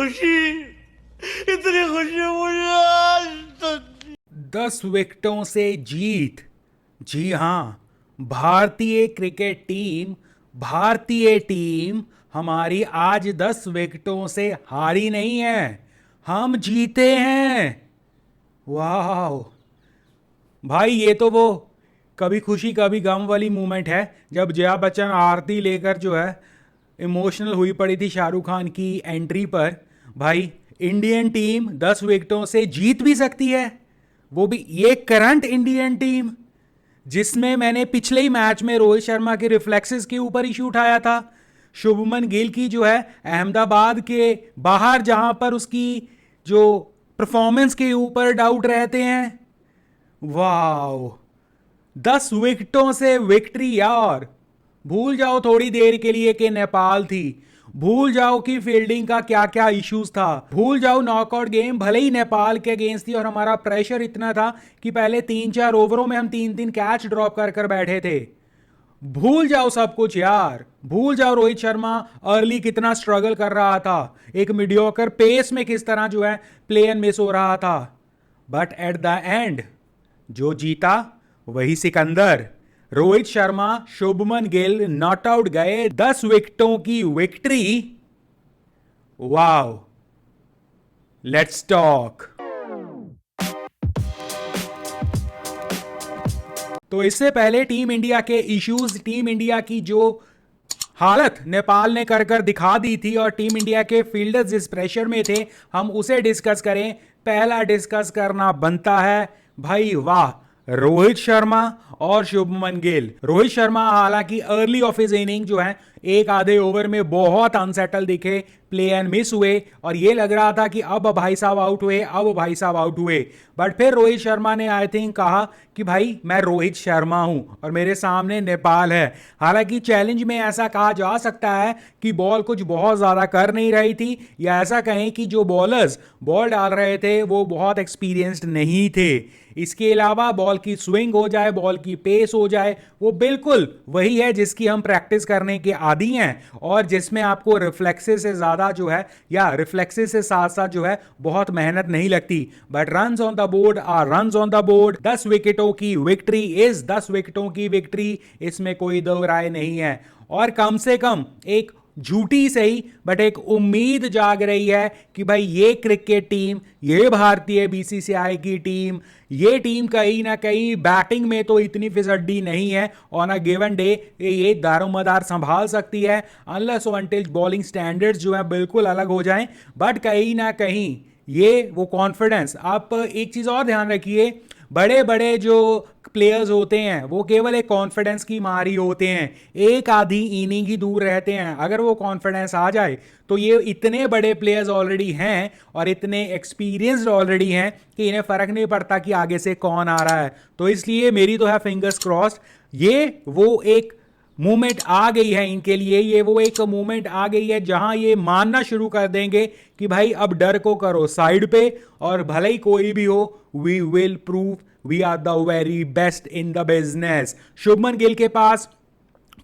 इतनी खुशी मुझे आज तक। 10 विकेटों से जीत। जी हाँ, भारतीय टीम हमारी आज 10 विकेटों से हारी नहीं है, हम जीते हैं। वाह भाई, ये तो वो कभी खुशी कभी गम वाली मूवमेंट है जब जया बच्चन आरती लेकर जो है इमोशनल हुई पड़ी थी शाहरुख खान की एंट्री पर। भाई, इंडियन टीम 10 विकेटों से जीत भी सकती है, वो भी ये करंट इंडियन टीम जिसमें मैंने पिछले ही मैच में रोहित शर्मा के रिफ्लेक्सेस के ऊपर इशू उठाया था। शुभमन गिल की जो है अहमदाबाद के बाहर जहां पर उसकी जो परफॉर्मेंस के ऊपर डाउट रहते हैं। वाह, 10 विकेटों से विक्ट्री यार। भूल जाओ थोड़ी देर के लिए कि नेपाल थी, भूल जाओ कि फील्डिंग का क्या क्या इश्यूज था, भूल जाओ नॉकआउट गेम भले ही नेपाल के अगेंस्ट थी और हमारा प्रेशर इतना था कि पहले 3-4 ओवरों में हम 3-3 कैच ड्रॉप कर कर बैठे थे। भूल जाओ सब कुछ यार, भूल जाओ रोहित शर्मा अर्ली कितना स्ट्रगल कर रहा था, एक मीडियोकर पेस में किस तरह जो है प्ले एंड मिस हो रहा था। बट एट द एंड जो जीता वही सिकंदर। रोहित शर्मा, शुभमन गिल नॉट आउट गए, 10 विकेटों की विक्ट्री। Wow, let's talk. तो इससे पहले टीम इंडिया के इश्यूज, टीम इंडिया की जो हालत नेपाल ने कर कर दिखा दी थी और टीम इंडिया के फील्डर्स जिस प्रेशर में थे, हम उसे डिस्कस करें। पहला डिस्कस करना बनता है भाई, वाह, रोहित शर्मा और शुभमन गिल। रोहित शर्मा हालांकि अर्ली ऑफ हिज इनिंग जो है एक आधे ओवर में बहुत अनसेटल दिखे, प्ले एंड मिस हुए और ये लग रहा था कि अब भाई साहब आउट हुए, अब भाई साहब आउट हुए। बट फिर रोहित शर्मा ने आई थिंक कहा कि भाई मैं रोहित शर्मा हूं और मेरे सामने नेपाल है। हालांकि चैलेंज में ऐसा कहा जा सकता है कि बॉल कुछ बहुत ज्यादा कर नहीं रही थी, या ऐसा कहें कि जो बॉलर्स बॉल डाल रहे थे वो बहुत एक्सपीरियंस्ड नहीं थे। इसके अलावा बॉल की स्विंग हो जाए, बॉल की पेस हो जाए, वो बिल्कुल वही है जिसकी हम प्रैक्टिस करने के आदी हैं और जिसमें आपको रिफ्लेक्सेस से ज्यादा जो है या रिफ्लेक्सेस से साथ साथ जो है बहुत मेहनत नहीं लगती। But runs on the board are runs on the board. 10 विकेटों की विक्ट्री इज 10 विकेटों की विक्ट्री, इसमें कोई दो राय नहीं है। और कम से कम एक झूठी सही बट एक उम्मीद जाग रही है कि भाई ये क्रिकेट टीम, ये भारतीय बीसीसीआई की टीम, ये टीम कहीं ना कहीं बैटिंग में तो इतनी फिसड्डी नहीं है, ऑन अ गिवन डे ये दारोमदार संभाल सकती है अनलेस अनटिल बॉलिंग स्टैंडर्ड्स जो है बिल्कुल अलग हो जाएं। बट कहीं ना कहीं ये वो कॉन्फिडेंस, आप एक चीज और ध्यान रखिए, बड़े बड़े जो प्लेयर्स होते हैं वो केवल एक कॉन्फिडेंस की मारी होते हैं, एक आधी इनिंग ही दूर रहते हैं। अगर वो कॉन्फिडेंस आ जाए तो ये इतने बड़े प्लेयर्स ऑलरेडी हैं और इतने एक्सपीरियंस्ड ऑलरेडी हैं कि इन्हें फर्क नहीं पड़ता कि आगे से कौन आ रहा है। तो इसलिए मेरी तो है फिंगर्स क्रॉस्ड, ये वो एक मूवमेंट आ गई है इनके लिए, ये वो एक मूवमेंट आ गई है जहां ये मानना शुरू कर देंगे कि भाई अब डर को करो साइड पे और भले ही कोई भी हो, we will prove we are the very best in the business. Shubman Gill के पास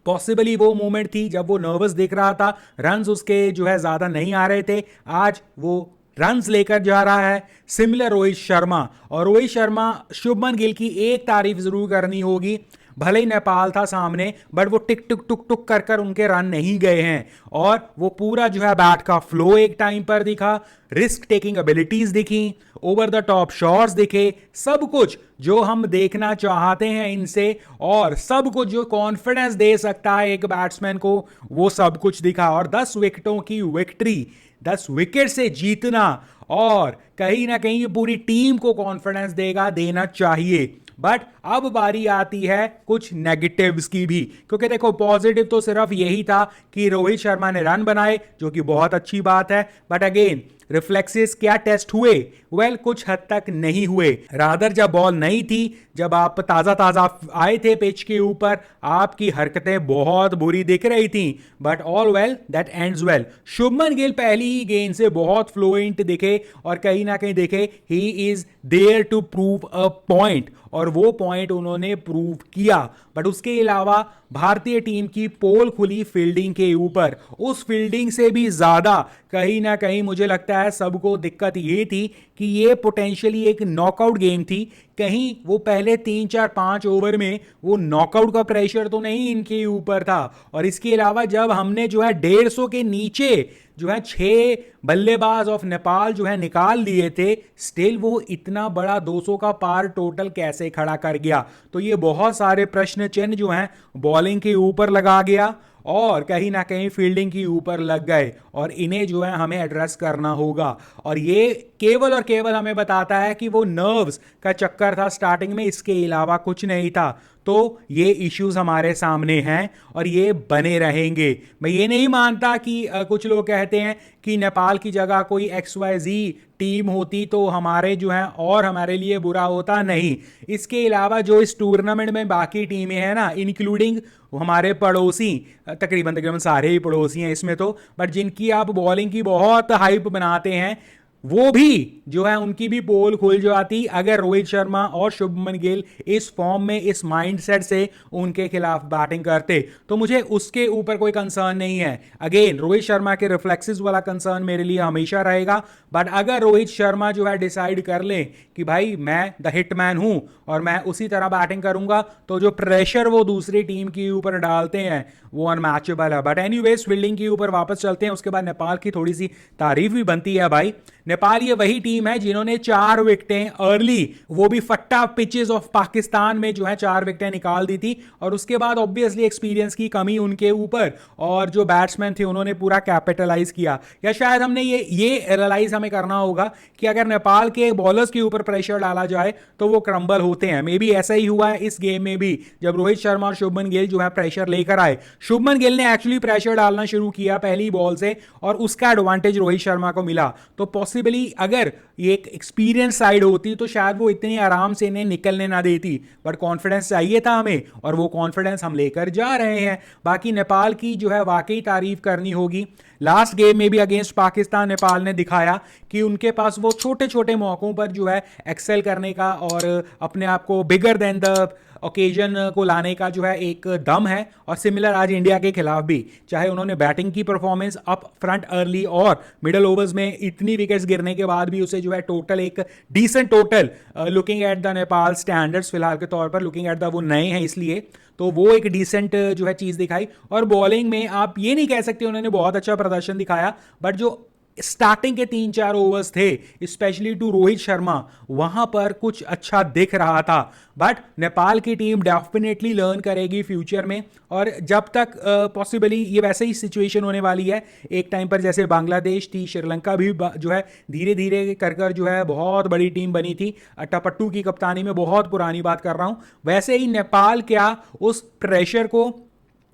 पॉसिबली वो मोमेंट थी जब वो नर्वस दिख रहा था, रन्स उसके जो है ज्यादा नहीं आ रहे थे, आज वो रन्स लेकर जा रहा है। सिमिलर रोहित शर्मा, और रोहित शर्मा, शुभमन गिल की एक तारीफ जरूर करनी होगी, भले ही नेपाल था सामने बट वो टिक टुक टुक टुक कर कर उनके रन नहीं गए हैं और वो पूरा जो है बैट का फ्लो एक टाइम पर दिखा, रिस्क टेकिंग एबिलिटीज दिखी, ओवर द टॉप शॉट्स दिखे, सब कुछ जो हम देखना चाहते हैं इनसे और सब कुछ जो कॉन्फिडेंस दे सकता है एक बैट्समैन को, वो सब कुछ दिखा। और 10 विकेटों की विक्ट्री, 10 विकेट से जीतना और कहीं ना कहीं पूरी टीम को कॉन्फिडेंस देगा, देना चाहिए। बट अब बारी आती है कुछ नेगेटिव्स की भी, क्योंकि देखो पॉजिटिव तो सिर्फ यही था कि रोहित शर्मा ने रन बनाए जो कि बहुत अच्छी बात है, बट अगेन रिफ्लेक्सेस क्या टेस्ट हुए? वेल कुछ हद तक नहीं हुए। रादर जब बॉल नहीं थी, जब आप ताज़ा ताज़ा आए थे पिच के ऊपर, आपकी हरकतें बहुत बुरी दिख रही थी। But all well that ends well. Shubman Gill पहली ही गेंद से बहुत फ्लुएंट दिखे और कहीं ना कहीं दिखे ही is there to prove a point, और वो पॉइंट उन्होंने प्रूव किया। बट उसके अलावा भारतीय टीम की पोल खुली फील्डिंग के ऊपर। उस फील्डिंग से भी ज्यादा कहीं ना कहीं मुझे लगता है सबको दिक्कत ये थी कि ये पोटेंशियली एक नॉकआउट गेम थी। कहीं वो पहले 3-4-5 ओवर में वो नॉकआउट का प्रेशर तो नहीं इनके ऊपर था। और इसके अलावा जब हमने जो है 150 के नीचे जो है 6 बल्लेबाज ऑफ नेपाल जो है निकाल लिए थे, स्टिल वो इतना बड़ा 200 का पार टोटल कैसे खड़ा कर गया? तो ये बहुत सारे प्रश्न चिन्ह जो हैं बॉलिंग के ऊपर लगा गया और कहीं ना कहीं फील्डिंग के ऊपर लग गए, और इन्हें जो है हमें एड्रेस करना होगा। और ये केवल और केवल हमें बताता है कि वो नर्व्स का चक्कर था स्टार्टिंग में, इसके अलावा कुछ नहीं था। तो ये इश्यूज हमारे सामने हैं और ये बने रहेंगे। मैं ये नहीं मानता कि कुछ लोग कहते हैं कि नेपाल की जगह कोई XYZ टीम होती तो हमारे जो है और हमारे लिए बुरा होता, नहीं। इसके अलावा जो इस टूर्नामेंट में बाकी टीमें हैं ना, इंक्लूडिंग हमारे पड़ोसी, तकरीबन तकरीबन सारे ही पड़ोसी हैं इसमें तो, बट जिनकी आप बॉलिंग की बहुत हाइप बनाते हैं, वो भी जो है उनकी भी पोल खुल जाती अगर रोहित शर्मा और शुभमन गिल इस फॉर्म में, इस माइंडसेट से उनके खिलाफ बैटिंग करते। तो मुझे उसके ऊपर कोई कंसर्न नहीं है। अगेन रोहित शर्मा के रिफ्लेक्सेस वाला कंसर्न मेरे लिए हमेशा रहेगा। बट अगर रोहित शर्मा जो है डिसाइड कर ले कि भाई मैं द हिटमैन हूं और मैं उसी तरह बैटिंग करूंगा, तो जो प्रेशर वो दूसरी टीम के ऊपर डालते हैं वो अनमैचेबल है। बट एनीवेज फील्डिंग के ऊपर वापस चलते हैं। उसके बाद नेपाल की थोड़ी सी तारीफ भी बनती है भाई। नेपाल ये वही टीम है जिन्होंने 4 विकेटें अर्ली, वो भी फट्टा पिचेस ऑफ पाकिस्तान में जो है 4 विकेटें निकाल दी थी। और उसके बाद ऑब्वियसली एक्सपीरियंस की कमी उनके ऊपर, और जो बैट्समैन थे उन्होंने पूरा कैपिटलाइज किया। या शायद हमने ये रियलाइज हमें करना होगा कि अगर नेपाल के बॉलर्स के ऊपर प्रेशर डाला जाए तो वो क्रम्बल होते हैं। मे बी ऐसा ही हुआ है इस गेम में भी, जब रोहित शर्मा और शुभमन गिल जो है प्रेशर लेकर आए। शुभमन गिल ने एक्चुअली प्रेशर डालना शुरू किया पहली बॉल से और उसका एडवांटेज रोहित शर्मा को मिला। तो पॉसिबली अगर ये एक एक्सपीरियंस साइड होती तो शायद वो इतनी आराम से इन्हें निकलने ना देती। बट कॉन्फिडेंस चाहिए था हमें और वो कॉन्फिडेंस हम लेकर जा रहे हैं। बाकी नेपाल की जो है वाकई तारीफ करनी होगी। लास्ट गेम में भी अगेंस्ट पाकिस्तान नेपाल ने दिखाया कि उनके पास वो छोटे छोटे मौकों पर जो है एक्सेल करने का और अपने आप को बिगर देन द ओकेजन को लाने का जो है एक दम है। और सिमिलर आज इंडिया के खिलाफ भी, चाहे उन्होंने बैटिंग की परफॉर्मेंस अप फ्रंट अर्ली और मिडल ओवर्स में इतनी विकेट्स गिरने के बाद भी उसे जो है टोटल एक decent total, looking at the Nepal standards फिलहाल के तौर पर, लुकिंग एट द वो नए हैं इसलिए, तो वो एक डिसेंट जो है चीज दिखाई। और बॉलिंग में आप ये नहीं कह सकते उन्होंने बहुत अच्छा प्रदर्शन दिखाया, बट जो स्टार्टिंग के 3-4 ओवर्स थे स्पेशली टू रोहित शर्मा, वहां पर कुछ अच्छा दिख रहा था। बट नेपाल की टीम डेफिनेटली लर्न करेगी फ्यूचर में, और जब तक पॉसिबली ये वैसे ही सिचुएशन होने वाली है एक टाइम पर जैसे बांग्लादेश थी, श्रीलंका भी जो है धीरे धीरे कर जो है बहुत बड़ी टीम बनी थी टपट्टू की कप्तानी में, बहुत पुरानी बात कर रहा हूं, वैसे ही नेपाल क्या उस प्रेशर को,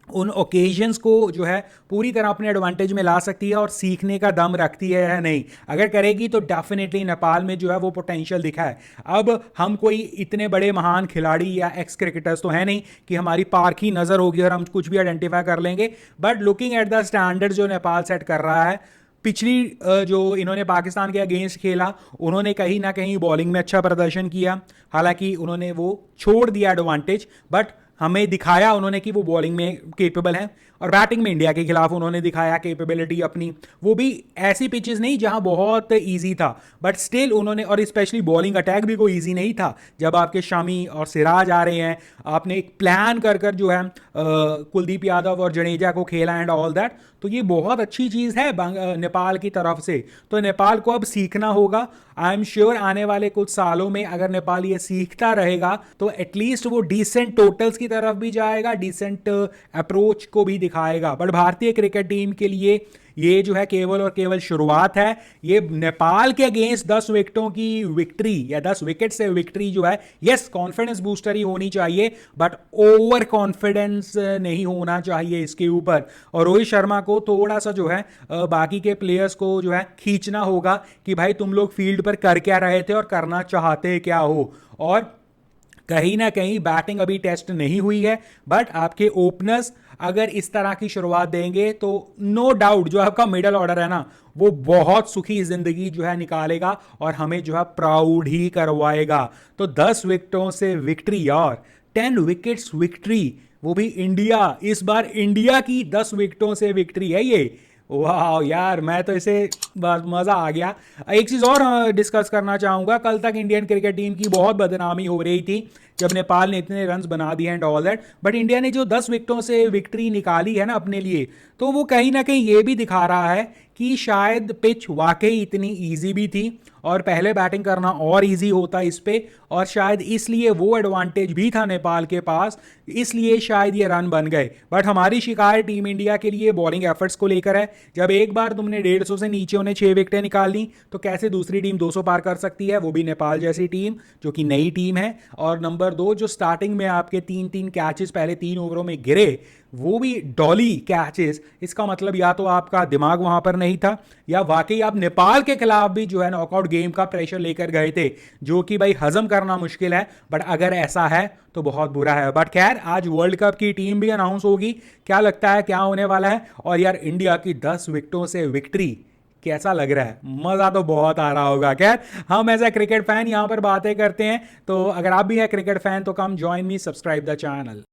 उन ओकेजन्स को जो है पूरी तरह अपने एडवांटेज में ला सकती है और सीखने का दम रखती है या नहीं। अगर करेगी तो डेफिनेटली नेपाल में जो है वो पोटेंशियल दिखा है। अब हम कोई इतने बड़े महान खिलाड़ी या एक्स क्रिकेटर्स तो है नहीं कि हमारी पारखी नज़र होगी और हम कुछ भी आइडेंटिफाई कर लेंगे, but looking at the standard जो नेपाल सेट कर रहा है, पिछली जो इन्होंने पाकिस्तान के अगेंस्ट खेला, उन्होंने कहीं ना कहीं बॉलिंग में अच्छा प्रदर्शन किया, हालांकि उन्होंने वो छोड़ दिया एडवांटेज, बट हमें दिखाया उन्होंने कि वो बॉलिंग में केपेबल हैं। और बैटिंग में इंडिया के खिलाफ उन्होंने दिखाया कैपेबिलिटी अपनी, वो भी ऐसी पिचेस नहीं जहां बहुत इजी था, बट स्टिल उन्होंने, और स्पेशली बॉलिंग अटैक भी कोई इजी नहीं था। जब आपके शामी और सिराज आ रहे हैं, आपने एक प्लान कर जो है कुलदीप यादव और जडेजा को खेला एंड ऑल दैट, तो ये बहुत अच्छी चीज़ है नेपाल की तरफ से। तो नेपाल को अब सीखना होगा। आई एम श्योर आने वाले कुछ सालों में अगर नेपाल ये सीखता रहेगा तो एटलीस्ट वो डिसेंट टोटल्स की तरफ भी जाएगा, डिसेंट अप्रोच को भी दिखाएगा। बट भारतीय क्रिकेट टीम के लिए ये जो है केवल और केवल शुरुआत है। ये नेपाल के अगेंस्ट 10 विकेटों की विक्ट्री या 10 विकेट से विक्ट्री जो है, यस कॉन्फिडेंस बूस्टर ही होनी चाहिए, बट ओवर कॉन्फिडेंस नहीं होना चाहिए इसके ऊपर। और रोहित शर्मा को थोड़ा सा जो है बाकी के प्लेयर्स को जो है खींचना होगा कि भाई तुम लोग फील्ड पर कर क्या रहे थे और करना चाहते क्या हो। और कहीं ना कहीं बैटिंग अभी टेस्ट नहीं हुई है, बट आपके ओपनर्स अगर इस तरह की शुरुआत देंगे तो नो डाउट जो आपका मिडल ऑर्डर है ना, वो बहुत सुखी जिंदगी जो है निकालेगा और हमें जो है प्राउड ही करवाएगा। तो 10 विकेटों से विक्ट्री यार, 10 विकेट्स विक्ट्री, वो भी इंडिया, इस बार इंडिया की 10 विकेटों से विक्ट्री है ये। वाह यार, मैं तो इसे बस मज़ा आ गया। एक चीज़ और डिस्कस करना चाहूँगा, कल तक इंडियन क्रिकेट टीम की बहुत बदनामी हो रही थी जब नेपाल ने इतने रन्स बना दिए and all that, but India ने जो 10 विकेटों से विक्ट्री निकाली है ना अपने लिए, तो वो कहीं ना कहीं ये भी दिखा रहा है कि शायद पिच वाकई इतनी ईजी भी थी और पहले बैटिंग करना और इजी होता इस पे, और शायद इसलिए वो एडवांटेज भी था नेपाल के पास, इसलिए शायद ये रन बन गए। बट हमारी शिकायत टीम इंडिया के लिए बॉलिंग एफर्ट्स को लेकर है। जब एक बार तुमने 150 से नीचे उन्हें 6 विकेटें निकाल ली, तो कैसे दूसरी टीम 200 पार कर सकती है, वो भी नेपाल जैसी टीम जो कि नई टीम है। और नंबर 2, जो स्टार्टिंग में आपके 3-3 कैचेस पहले 3 ओवरों में गिरे, वो भी डॉली कैचेस, इसका मतलब या तो आपका दिमाग वहां पर नहीं था या वाकई आप नेपाल के खिलाफ भी जो है नॉकआउट गेम का प्रेशर लेकर गए थे, जो कि भाई हजम करना मुश्किल है। बट अगर ऐसा है तो बहुत बुरा है। बट खैर, आज वर्ल्ड कप की टीम भी अनाउंस होगी, क्या लगता है क्या होने वाला है। और यार इंडिया की 10 विकेटों से विक्ट्री कैसा लग रहा है, मजा तो बहुत आ रहा होगा। खैर, हम एज ए क्रिकेट फैन यहां पर बातें करते हैं, तो अगर आप भी हैं क्रिकेट फैन तो come join me, subscribe the channel.